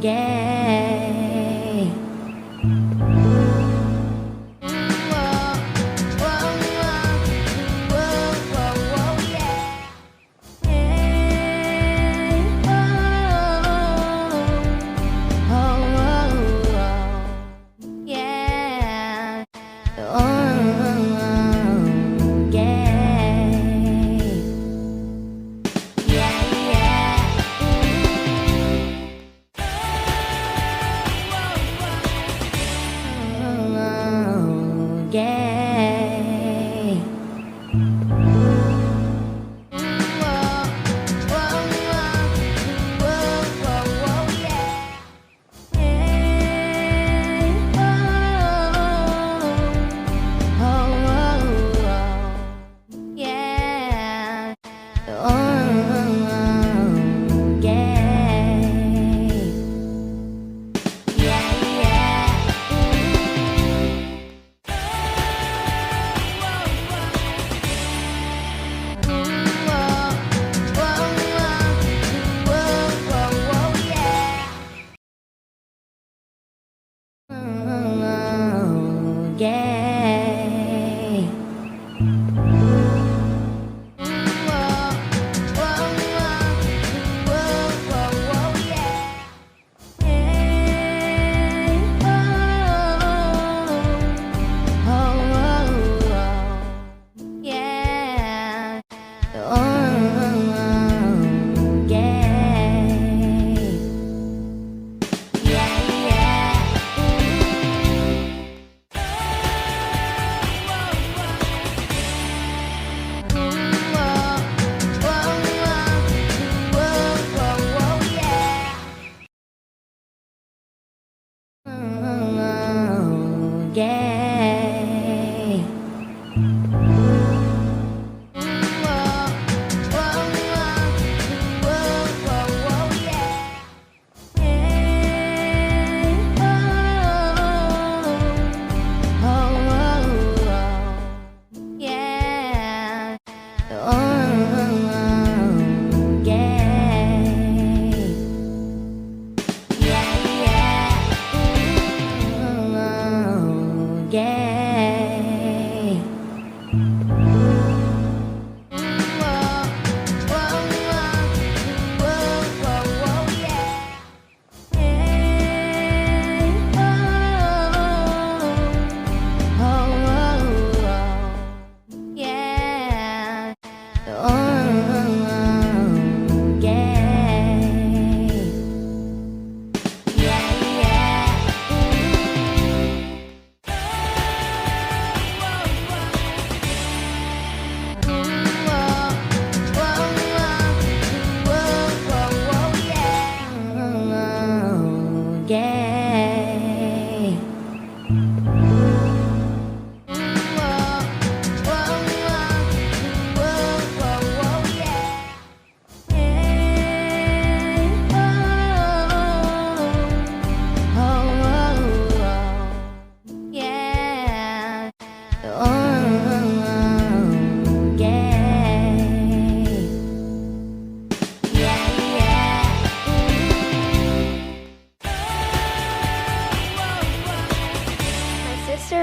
Gay.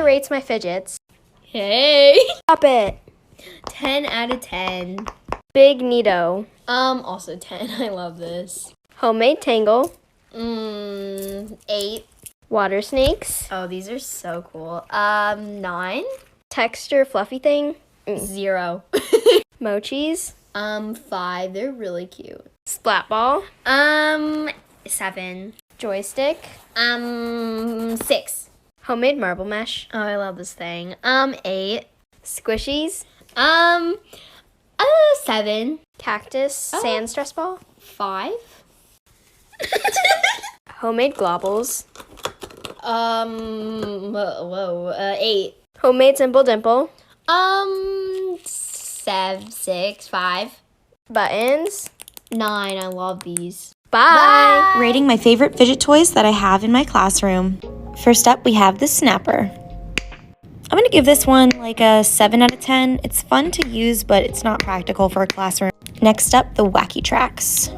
Rates my fidgets. Hey. Stop it. 10 out of 10. Big Neato. Also 10. I love this. Homemade Tangle. 8. Water snakes. Oh, these are so cool. 9. Texture fluffy thing. 0. Mochis. 5. They're really cute. Splat ball. 7. Joystick. 6. Homemade marble mesh. Oh, I love this thing. 8. Squishies. 7. Cactus. Sand stress ball. 5. Homemade globbles. 8. Homemade simple dimple. 6. 5. Buttons. 9. I love these. Bye. Rating my favorite fidget toys that I have in my classroom. First up, we have the snapper. I'm going to give this one like a 7 out of 10. It's fun to use, but it's not practical for a classroom. Next up, the wacky tracks.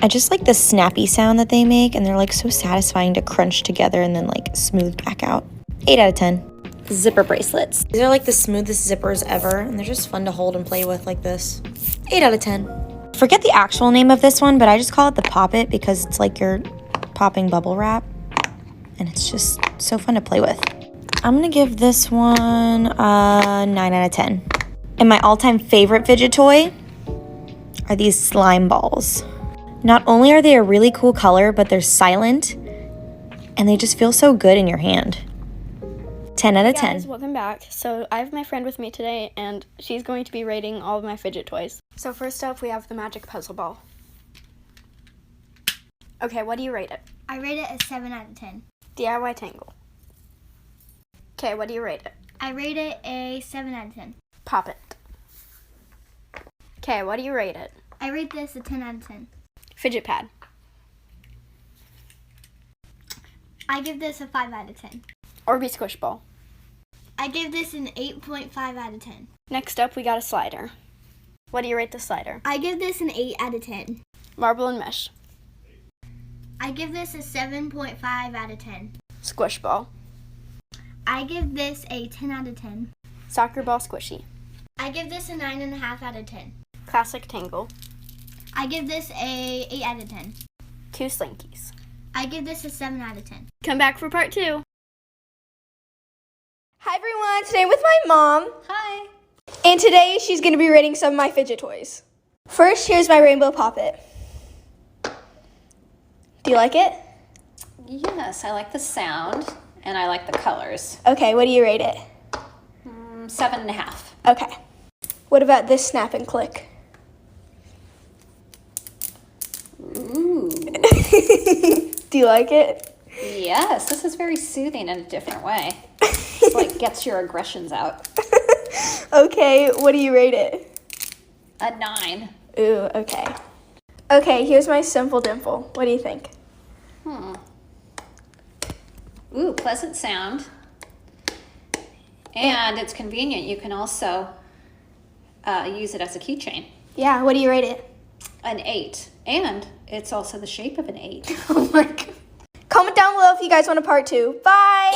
I just like the snappy sound that they make, and they're like so satisfying to crunch together and then like smooth back out. 8 out of 10. Zipper bracelets. These are like the smoothest zippers ever, and they're just fun to hold and play with like this. 8 out of 10. Forget the actual name of this one, but I just call it the Pop It because it's like you're popping bubble wrap, and it's just so fun to play with. I'm gonna give this one a 9 out of 10. And my all-time favorite fidget toy are these slime balls. Not only are they a really cool color, but they're silent, and they just feel so good in your hand. 10 out of 10. Hey guys, welcome back. So I have my friend with me today, and she's going to be rating all of my fidget toys. So first up, we have the magic puzzle ball. Okay, what do you rate it? I rate it a 7 out of 10. DIY Tangle. Okay, what do you rate it? I rate it a 7 out of 10. Pop It. Okay, what do you rate it? I rate this a 10 out of 10. Fidget Pad. I give this a 5 out of 10. Orby Squish Ball. I give this an 8.5 out of 10. Next up, we got a slider. What do you rate the slider? I give this an 8 out of 10. Marble and Mesh. I give this a 7.5 out of 10. Squish Ball. I give this a 10 out of 10. Soccer Ball Squishy. I give this a 9.5 out of 10. Classic Tangle. I give this a 8 out of 10. 2 Slinkies. I give this a 7 out of 10. Come back for part 2. Hi everyone, today I'm with my mom. Hi. And today she's going to be rating some of my fidget toys. First, here's my rainbow Pop-It. Do you like it? Yes, I like the sound and I like the colors. Okay, what do you rate it? 7.5. Okay. What about this snap and click? Ooh. Do you like it? Yes, this is very soothing in a different way. It's like gets your aggressions out. Okay, what do you rate it? A 9. Ooh, okay. Okay, here's my simple dimple. What do you think? Ooh, pleasant sound. And it's convenient. You can also use it as a keychain. Yeah, what do you rate it? An 8. And it's also the shape of an 8. Oh my god. Comment down below if you guys want a part 2. Bye!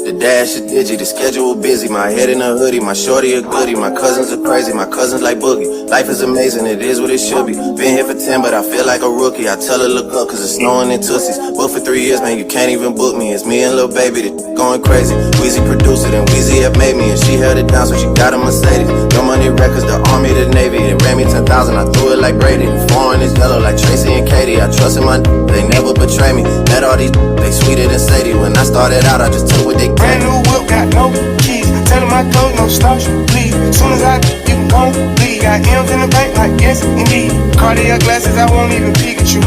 The dash is digi, the schedule busy. My head in a hoodie, my shorty a goodie. My cousins are crazy, my cousins like boogie. Life is amazing, it is what it should be. Been here for 10, but I feel like a rookie. I tell her look up, cause it's snowing in Tootsies. Booked for 3 years, man, you can't even book me. It's me and Lil Baby, the going crazy. Weezy produced it, and Weezy have made me. And she held it down, so she got a Mercedes. No money records, the army, the navy. It ran me 10,000, I threw it like Brady. The foreign is yellow like Tracy and Katie. I trust in my they never betray me. Met all these they sweeter than Sadie. When I started out, I just took what they gave. Brand new whip, got no keys. Tell them my clothes, no starch, please. Soon as I you can go leave. Got M's in the bank, like yes, indeed. Cartier glasses, I won't even Pikachu.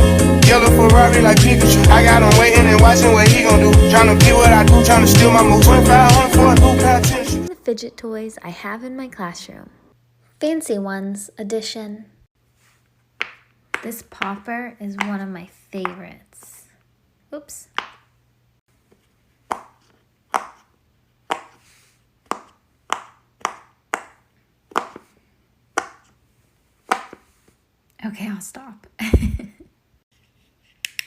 Yellow Ferrari like Pikachu. I got him waiting and watching what he gon' do. Tryna be what I do, tryna steal my move. 2500 for a new pair of tennis shoes. The fidget toys I have in my classroom. Fancy Ones edition. This popper is one of my favorites. Oops. Okay, I'll stop. I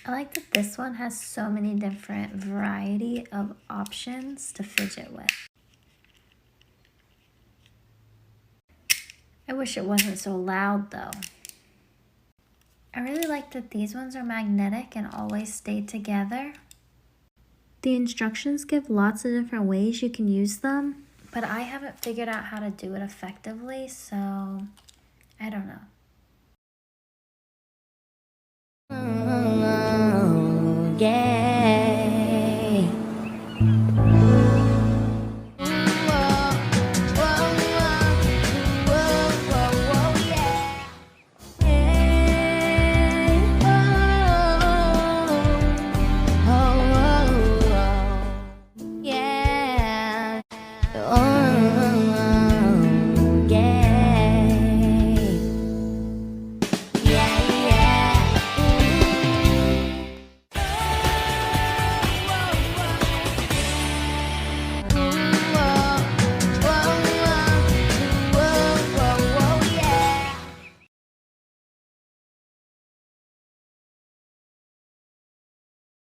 like that this one has so many different variety of options to fidget with. I wish it wasn't so loud though. I really like that these ones are magnetic and always stay together. The instructions give lots of different ways you can use them, but I haven't figured out how to do it effectively, so I don't know. Yeah.